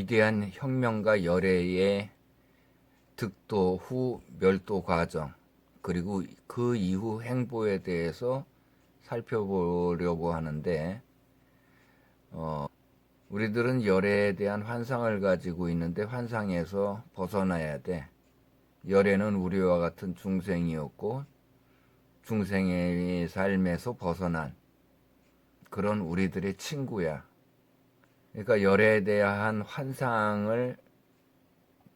위대한 혁명가 열애의 득도 후 멸도 과정, 그리고 그 이후 행보에 대해서 살펴보려고 하는데, 우리들은 열애에 대한 환상을 가지고 있는데 환상에서 벗어나야 돼. 열애는 우리와 같은 중생이었고 중생의 삶에서 벗어난 그런 우리들의 친구야. 그러니까 열애에 대한 환상을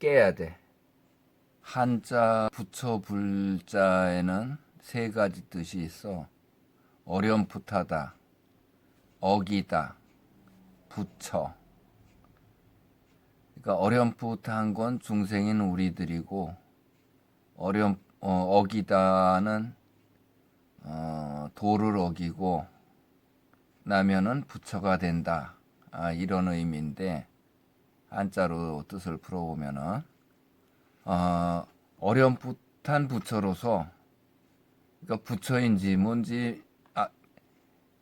깨야 돼. 한자 부처 불자에는 세 가지 뜻이 있어. 어렴풋하다, 어기다, 부처. 그러니까 어렴풋한 건 중생인 우리들이고, 어기다는 도를 어기고 나면은 부처가 된다. 이런 의미인데, 한자로 뜻을 풀어보면은 어렴풋한 부처로서, 그러니까 부처인지 뭔지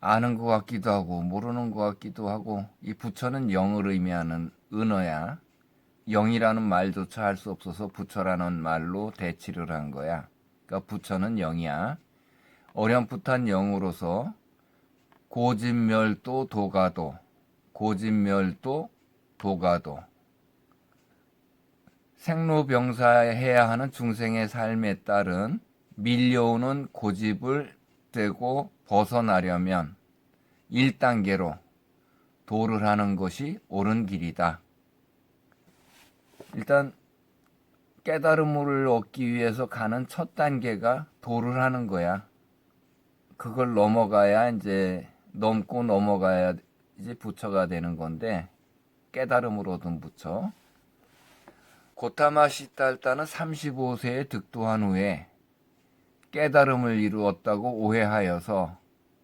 아는 것 같기도 하고 모르는 것 같기도 하고, 이 부처는 영을 의미하는 은어야. 영이라는 말조차 할 수 없어서 부처라는 말로 대치를 한 거야. 그러니까 부처는 영이야. 어렴풋한 영으로서 고진멸도 도가도, 고진멸도 도가도, 생로병사해야 하는 중생의 삶에 따른 밀려오는 고집을 떼고 벗어나려면 1단계로 도를 하는 것이 옳은 길이다. 일단 깨달음을 얻기 위해서 가는 첫 단계가 도를 하는 거야. 그걸 넘고 넘어가야 이제 부처가 되는 건데, 깨달음을 얻은 부처. 고타마 시달타는 35세에 득도한 후에 깨달음을 이루었다고 오해하여서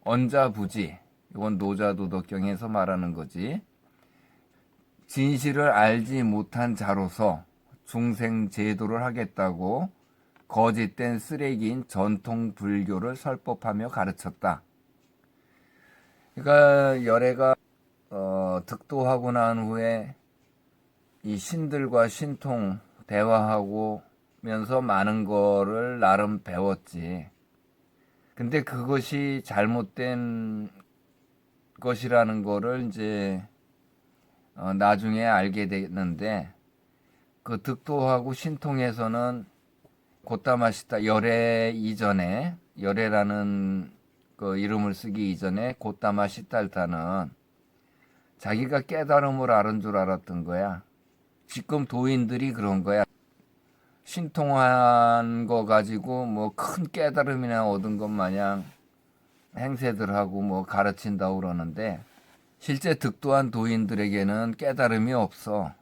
언자부지, 이건 노자도덕경에서 말하는 거지, 진실을 알지 못한 자로서 중생 제도를 하겠다고 거짓된 쓰레기인 전통 불교를 설법하며 가르쳤다. 그러니까 열애가 득도하고 난 후에 이 신들과 신통 대화하고면서 많은 거를 나름 배웠지. 근데 그것이 잘못된 것이라는 거를 이제 나중에 알게 됐는데, 그 득도하고 신통에서는 고타마시타 열애 이전에, 열애라는 그 이름을 쓰기 이전에 고타마시탈타는 자기가 깨달음을 알은 줄 알았던 거야. 지금 도인들이 그런 거야. 신통한 거 가지고 뭐 큰 깨달음이나 얻은 것 마냥 행세들하고 뭐 가르친다고 그러는데, 실제 득도한 도인들에게는 깨달음이 없어.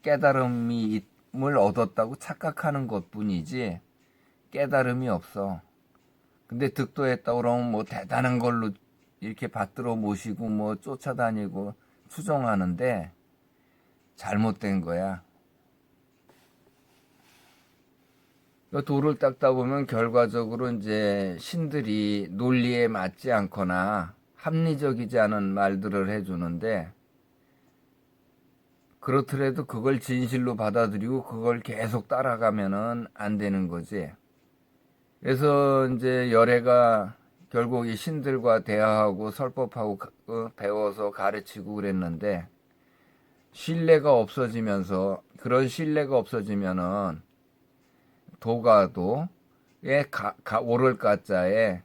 깨달음을 얻었다고 착각하는 것뿐이지 깨달음이 없어. 근데 득도했다고 그러면 뭐 대단한 걸로 이렇게 받들어 모시고 뭐 쫓아다니고 추종하는데 잘못된 거야. 도를 닦다 보면 결과적으로 이제 신들이 논리에 맞지 않거나 합리적이지 않은 말들을 해주는데, 그렇더라도 그걸 진실로 받아들이고 그걸 계속 따라가면은 안 되는 거지. 그래서 이제 열애가 결국 이 신들과 대화하고 설법하고 배워서 가르치고 그랬는데, 신뢰가 없어지면서, 그런 신뢰가 없어지면은 도가도의 오를 가자에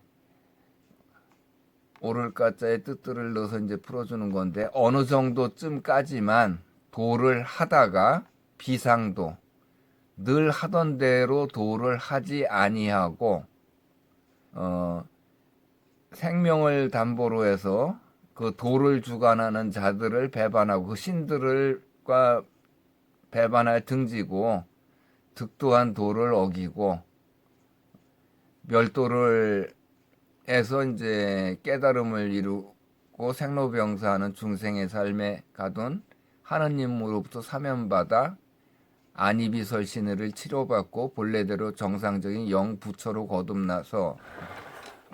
뜻들을 넣어서 이제 풀어주는 건데, 어느 정도쯤까지만 도를 하다가 비상도, 늘 하던 대로 도를 하지 아니하고 생명을 담보로 해서 그 도를 주관하는 자들을 배반하고 그 신들과 배반할 등지고 득도한 도를 어기고 멸도를 해서 이제 깨달음을 이루고 생로병사하는 중생의 삶에 가둔 하느님으로부터 사면받아 안이비설신을 치료받고 본래대로 정상적인 영부처로 거듭나서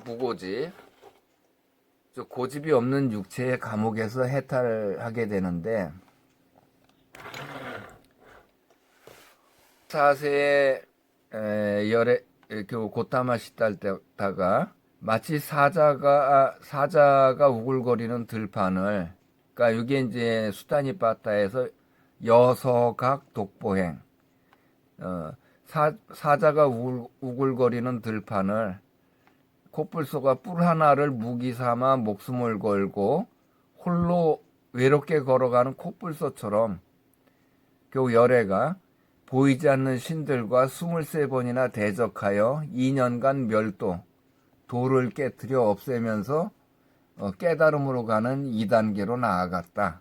무고지, 고집이 없는 육체의 감옥에서 해탈하게 되는데, 4세에 열애 그 고타마 시달다가 마치 사자가 우글거리는 들판을, 그러니까 이게 이제 수타니 바타에서 여서각 독보행, 사자가 우글거리는 들판을 코뿔소가 뿔 하나를 무기 삼아 목숨을 걸고 홀로 외롭게 걸어가는 코뿔소처럼 겨우 열애가 보이지 않는 신들과 23번이나 대적하여 2년간 돌을 깨뜨려 없애면서 깨달음으로 가는 2단계로 나아갔다.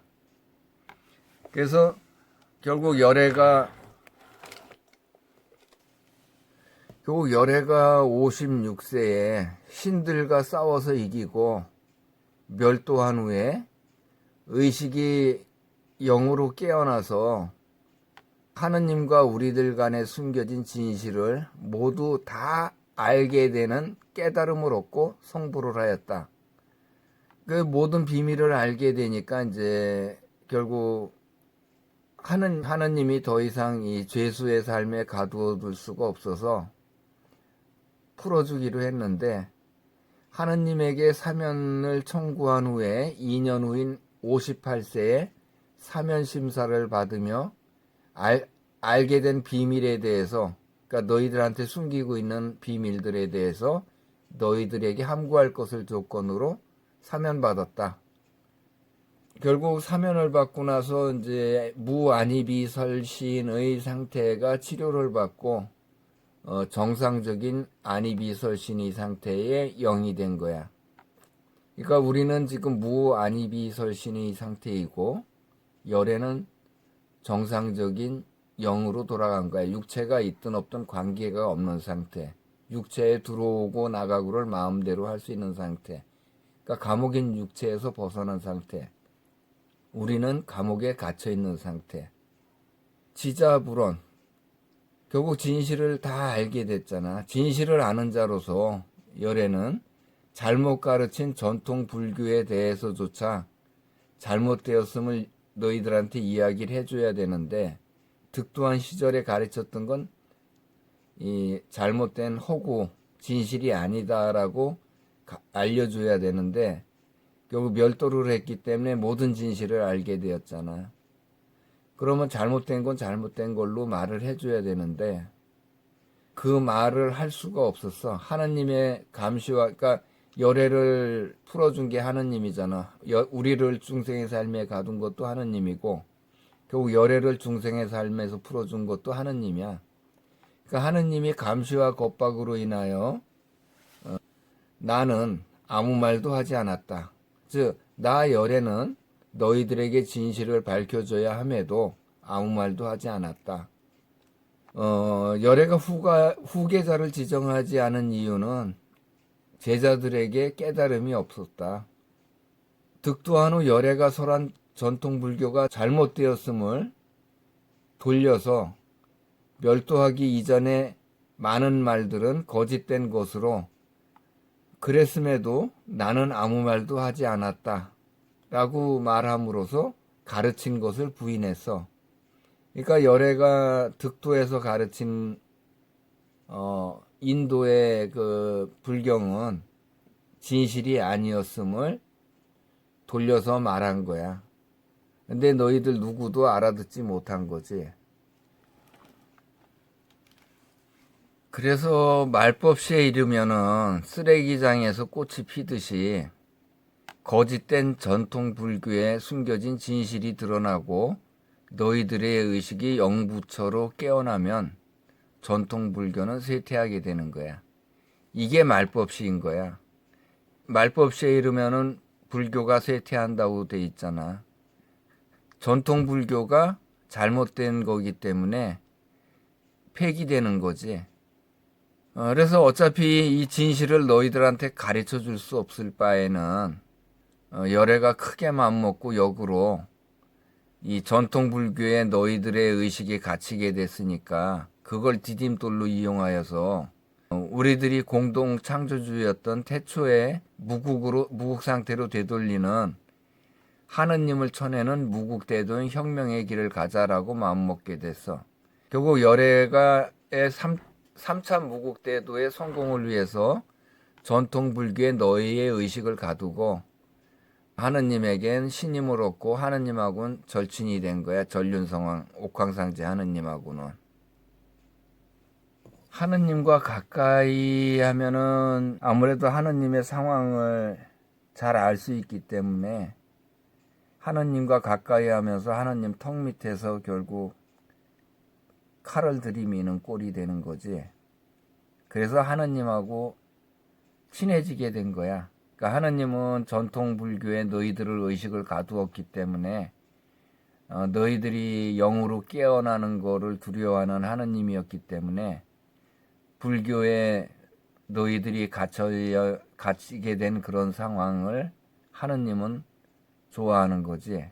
그래서 결국 열애가 56세에 신들과 싸워서 이기고 멸도한 후에 의식이 영으로 깨어나서 하느님과 우리들 간에 숨겨진 진실을 모두 다 알게 되는 깨달음을 얻고 성불을 하였다. 그 모든 비밀을 알게 되니까 이제 결국 하느님이 더 이상 이 죄수의 삶에 가두어둘 수가 없어서 풀어주기로 했는데, 하느님에게 사면을 청구한 후에 2년 후인 58세에 사면 심사를 받으며 알게 된 비밀에 대해서, 그러니까 너희들한테 숨기고 있는 비밀들에 대해서 너희들에게 함구할 것을 조건으로 사면받았다. 결국 사면을 받고 나서 이제 무안이비설신의 상태가 치료를 받고 정상적인 안이비설신의 상태에 영이 된 거야. 그러니까 우리는 지금 무안이비설신의 상태이고 열애는 정상적인 영으로 돌아간 거야. 육체가 있든 없든 관계가 없는 상태. 육체에 들어오고 나가고를 마음대로 할 수 있는 상태. 그러니까 감옥인 육체에서 벗어난 상태. 우리는 감옥에 갇혀 있는 상태. 지자불언. 결국 진실을 다 알게 됐잖아. 진실을 아는 자로서 열애는 잘못 가르친 전통 불교에 대해서조차 잘못되었음을 너희들한테 이야기를 해줘야 되는데, 득도한 시절에 가르쳤던 건 이 잘못된 허구, 진실이 아니다라고 알려줘야 되는데, 결국 멸도를 했기 때문에 모든 진실을 알게 되었잖아. 그러면 잘못된 건 잘못된 걸로 말을 해줘야 되는데 그 말을 할 수가 없었어. 하나님의 감시와, 그러니까 열애를 풀어준 게 하나님이잖아. 우리를 중생의 삶에 가둔 것도 하나님이고 결국 열애를 중생의 삶에서 풀어준 것도 하나님이야. 그러니까 하나님이 감시와 겁박으로 인하여 나는 아무 말도 하지 않았다. 즉, 나 열애는 너희들에게 진실을 밝혀줘야 함에도 아무 말도 하지 않았다. 열애가 후계자를 지정하지 않은 이유는 제자들에게 깨달음이 없었다. 득도한 후 열애가 설한 전통 불교가 잘못되었음을 돌려서 멸도하기 이전에 많은 말들은 거짓된 것으로, 그랬음에도 나는 아무 말도 하지 않았다 라고 말함으로써 가르친 것을 부인했어. 그러니까 열애가 득도에서 가르친 인도의 그 불경은 진실이 아니었음을 돌려서 말한 거야. 근데 너희들 누구도 알아듣지 못한 거지. 그래서 말법시에 이르면은 쓰레기장에서 꽃이 피듯이 거짓된 전통 불교에 숨겨진 진실이 드러나고 너희들의 의식이 영부처로 깨어나면 전통 불교는 쇠퇴하게 되는 거야. 이게 말법시인 거야. 말법시에 이르면은 불교가 쇠퇴한다고 돼 있잖아. 전통 불교가 잘못된 거기 때문에 폐기되는 거지. 그래서 어차피 이 진실을 너희들한테 가르쳐 줄 수 없을 바에는 열애가 크게 맘먹고 역으로 이 전통 불교에 너희들의 의식이 갇히게 됐으니까 그걸 디딤돌로 이용하여서 우리들이 공동 창조주였던 태초의 무국 상태로 되돌리는 하느님을 쳐내는 무국대도인 혁명의 길을 가자라고 마음먹게 됐어. 결국 열애가의 3차 무국대도의 성공을 위해서 전통 불교의 너희의 의식을 가두고 하느님에겐 신임을 얻고 하느님하고는 절친이 된 거야. 전륜성왕 옥황상제 하느님하고는. 하느님과 가까이 하면은 아무래도 하느님의 상황을 잘 알 수 있기 때문에 하느님과 가까이 하면서 하느님 턱 밑에서 결국 칼을 들이미는 꼴이 되는 거지. 그래서 하느님하고 친해지게 된 거야. 그러니까 하느님은 전통 불교의 너희들을 의식을 가두었기 때문에 너희들이 영으로 깨어나는 거를 두려워하는 하느님이었기 때문에 불교에 너희들이 갇히게 된 그런 상황을 하느님은 좋아하는 거지.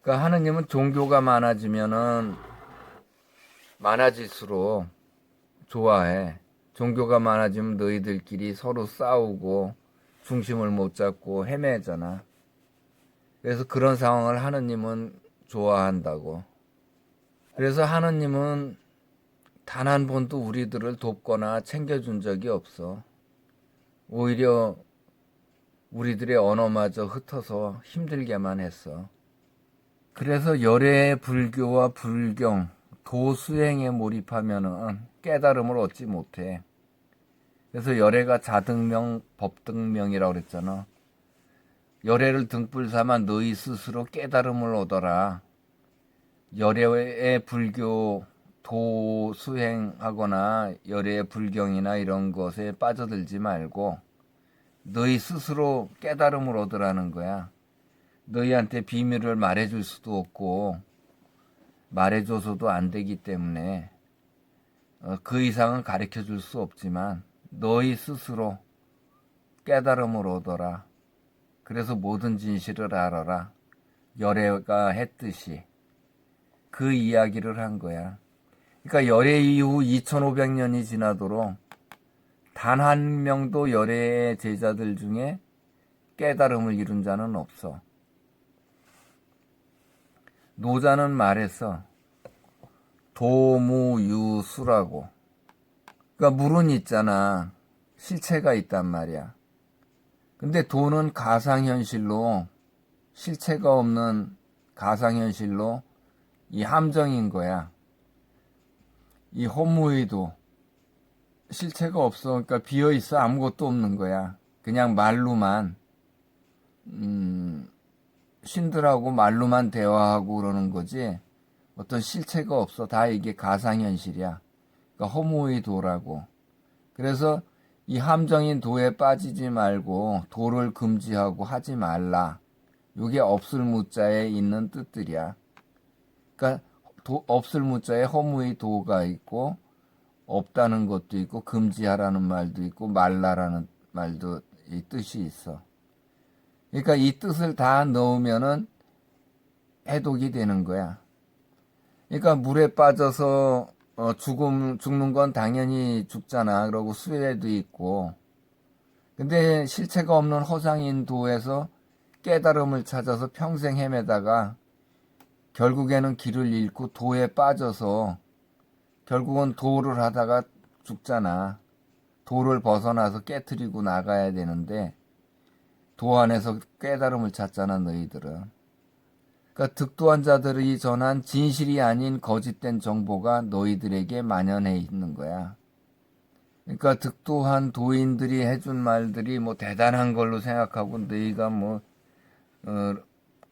그러니까 하느님은 종교가 많아질수록 좋아해. 종교가 많아지면 너희들끼리 서로 싸우고 중심을 못 잡고 헤매잖아. 그래서 그런 상황을 하느님은 좋아한다고. 그래서 하느님은 단 한 번도 우리들을 돕거나 챙겨준 적이 없어. 오히려 우리들의 언어마저 흩어서 힘들게만 했어. 그래서 열애 불교와 불경, 도수행에 몰입하면은 깨달음을 얻지 못해. 그래서 열애가 자등명, 법등명이라고 그랬잖아. 열애를 등불 삼아 너희 스스로 깨달음을 얻어라. 열애의 불교, 도수행하거나 열애의 불경이나 이런 것에 빠져들지 말고 너희 스스로 깨달음을 얻으라는 거야. 너희한테 비밀을 말해줄 수도 없고 말해줘서도 안 되기 때문에 그 이상은 가르쳐줄 수 없지만 너희 스스로 깨달음을 얻어라. 그래서 모든 진실을 알아라. 열애가 했듯이 그 이야기를 한 거야. 그러니까 열애 이후 2500년이 지나도록 단 한 명도 열애의 제자들 중에 깨달음을 이룬 자는 없어. 노자는 말했어. 도무유수라고. 그러니까 물은 있잖아. 실체가 있단 말이야. 근데 도는 가상현실로, 실체가 없는 가상현실로 이 함정인 거야. 이 허무의도 실체가 없어. 그러니까 비어있어. 아무것도 없는 거야. 그냥 말로만 신들하고 말로만 대화하고 그러는 거지 어떤 실체가 없어. 다 이게 가상현실이야. 그러니까 허무의도라고. 그래서 이 함정인 도에 빠지지 말고 도를 금지하고 하지 말라. 이게 없을 무자에 있는 뜻들이야. 그러니까 없을 무자에 허무의 도가 있고 없다는 것도 있고 금지하라는 말도 있고 말라라는 말도 이 뜻이 있어. 그러니까 이 뜻을 다 넣으면은 해독이 되는 거야. 그러니까 물에 빠져서 죽는 건 당연히 죽잖아. 그러고 수해도 있고. 근데 실체가 없는 허상인 도에서 깨달음을 찾아서 평생 헤매다가 결국에는 길을 잃고 도에 빠져서 결국은 도를 하다가 죽잖아. 도를 벗어나서 깨트리고 나가야 되는데 도 안에서 깨달음을 찾잖아, 너희들은. 그러니까 득도한 자들이 전한 진실이 아닌 거짓된 정보가 너희들에게 만연해 있는 거야. 그러니까 득도한 도인들이 해준 말들이 뭐 대단한 걸로 생각하고 너희가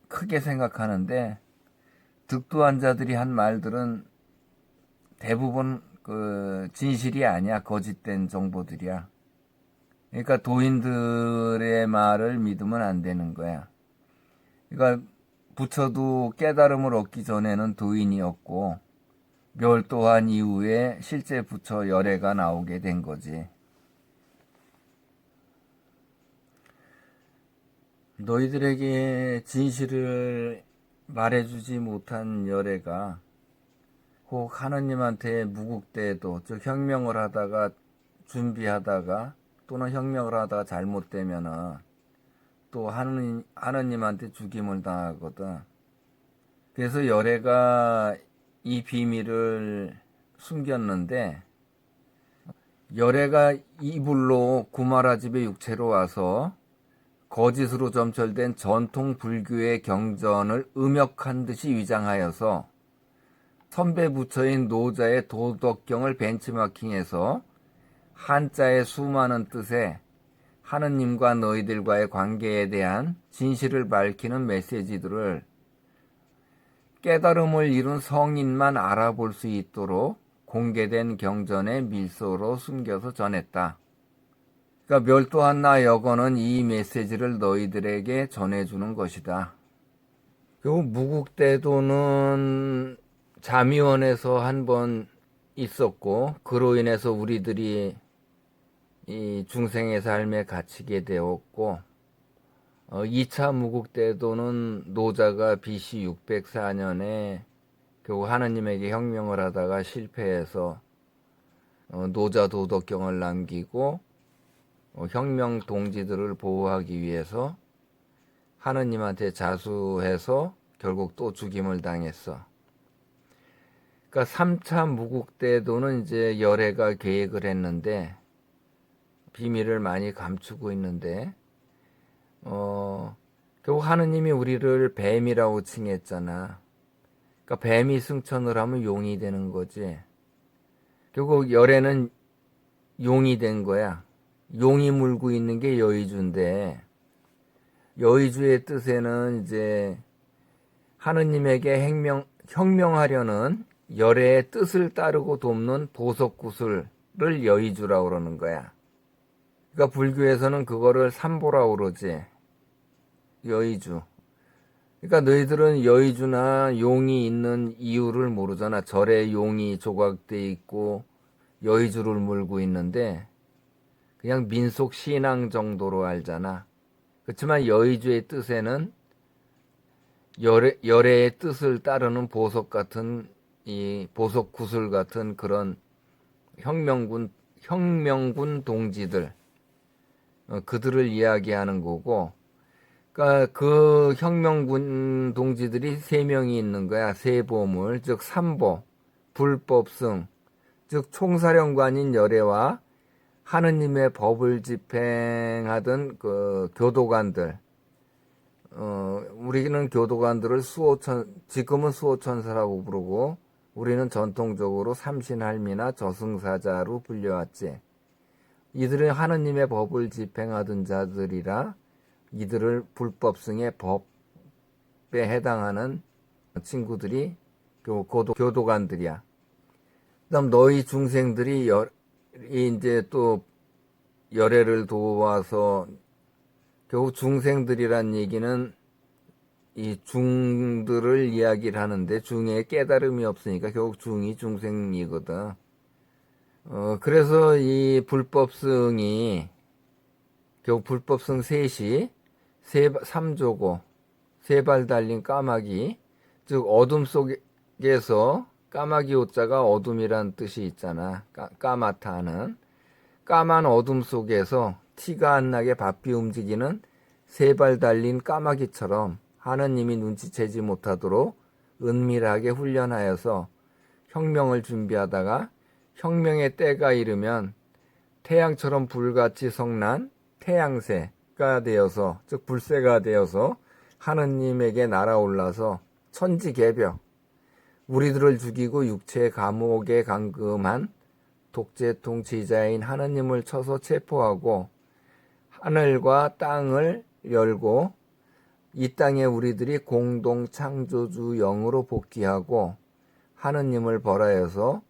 크게 생각하는데 득도한 자들이 한 말들은 대부분 그 진실이 아니야. 거짓된 정보들이야. 그러니까 도인들의 말을 믿으면 안 되는 거야. 그러니까 부처도 깨달음을 얻기 전에는 도인이었고 멸도한 이후에 실제 부처 열애가 나오게 된 거지. 너희들에게 진실을 말해주지 못한 열애가 혹 하느님한테 무국대도 즉 혁명을 하다가 준비하다가 또는 혁명을 하다가 잘못되면은 또 하느님한테 죽임을 당하거든. 그래서 열애가 이 비밀을 숨겼는데 열애가 이불로 구마라 집의 육체로 와서 거짓으로 점철된 전통 불교의 경전을 음역한 듯이 위장하여서 선배 부처인 노자의 도덕경을 벤치마킹해서 한자의 수많은 뜻에 하느님과 너희들과의 관계에 대한 진실을 밝히는 메시지들을 깨달음을 이룬 성인만 알아볼 수 있도록 공개된 경전의 밀서로 숨겨서 전했다. 그러니까 멸도한 나 여건은 이 메시지를 너희들에게 전해주는 것이다. 그리고 무국대도는 자미원에서 한 번 있었고 그로 인해서 우리들이 이 중생의 삶에 갇히게 되었고 2차 무국대도는 노자가 BC 604년에 결국 하느님에게 혁명을 하다가 실패해서 노자 도덕경을 남기고 혁명 동지들을 보호하기 위해서 하느님한테 자수해서 결국 또 죽임을 당했어. 그러니까 3차 무국대도는 이제 열애가 계획을 했는데 비밀을 많이 감추고 있는데 결국 하느님이 우리를 뱀이라고 칭했잖아. 그러니까 뱀이 승천을 하면 용이 되는 거지. 결국 열애는 용이 된 거야. 용이 물고 있는 게 여의주인데 여의주의 뜻에는 이제 하느님에게 혁명하려는 열애의 뜻을 따르고 돕는 보석구슬을 여의주라고 그러는 거야. 그러니까 불교에서는 그거를 삼보라고 그러지. 여의주. 그러니까 너희들은 여의주나 용이 있는 이유를 모르잖아. 절에 용이 조각돼 있고 여의주를 물고 있는데 그냥 민속 신앙 정도로 알잖아. 그렇지만 여의주의 뜻에는 열애의 뜻을 따르는 보석 같은 이 보석 구슬 같은 그런 혁명군 동지들 그들을 이야기하는 거고, 그러니까 그 혁명군 동지들이 3명이 있는 거야. 세보물, 즉 삼보, 불법승, 즉 총사령관인 열애와 하느님의 법을 집행하던 그 교도관들, 우리는 교도관들을 지금은 수호천사라고 부르고, 우리는 전통적으로 삼신할미나 저승사자로 불려왔지. 이들은 하느님의 법을 집행하던 자들이라 이들을 불법승의 법에 해당하는 친구들이 교도관들이야. 그다음 너희 중생들이 이제 또 열애를 도와서 결국 중생들이란 얘기는 이 중들을 이야기를 하는데 중에 깨달음이 없으니까 결국 중이 중생이거든. 그래서 이 불법승이 결국 불법승 셋이 삼조고 세 발 달린 까마귀, 즉 어둠 속에서 까마귀 옷자가 어둠이란 뜻이 있잖아. 까마타는 까만 어둠 속에서 티가 안 나게 바삐 움직이는 세 발 달린 까마귀처럼 하느님이 눈치채지 못하도록 은밀하게 훈련하여서 혁명을 준비하다가 혁명의 때가 이르면 태양처럼 불같이 성난 태양새가 되어서, 즉 불새가 되어서 하느님에게 날아올라서 천지개벽, 우리들을 죽이고 육체의 감옥에 감금한 독재통 지자인 하느님을 쳐서 체포하고 하늘과 땅을 열고 이 땅에 우리들이 공동 창조주 영으로 복귀하고 하느님을 벌하여서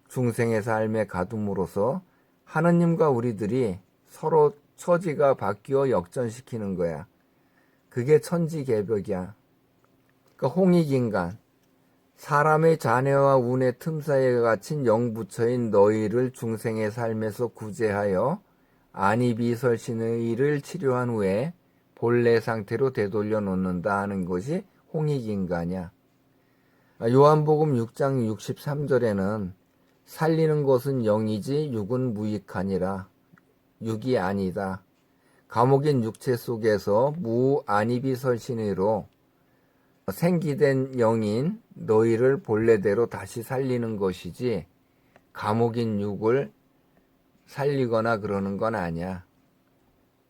중생의 삶에 가둠으로써 하느님과 우리들이 서로 처지가 바뀌어 역전시키는 거야. 그게 천지개벽이야. 그러니까 홍익인간, 사람의 자네와 운의 틈사이에 갇힌 영부처인 너희를 중생의 삶에서 구제하여 안이비설신의 일을 치료한 후에 본래 상태로 되돌려 놓는다 하는 것이 홍익인간이야. 요한복음 6장 63절에는 살리는 것은 영이지 육은 무익하니라. 육이 아니다. 감옥인 육체 속에서 무안이비설신의로 생기된 영인 너희를 본래대로 다시 살리는 것이지 감옥인 육을 살리거나 그러는 건 아니야.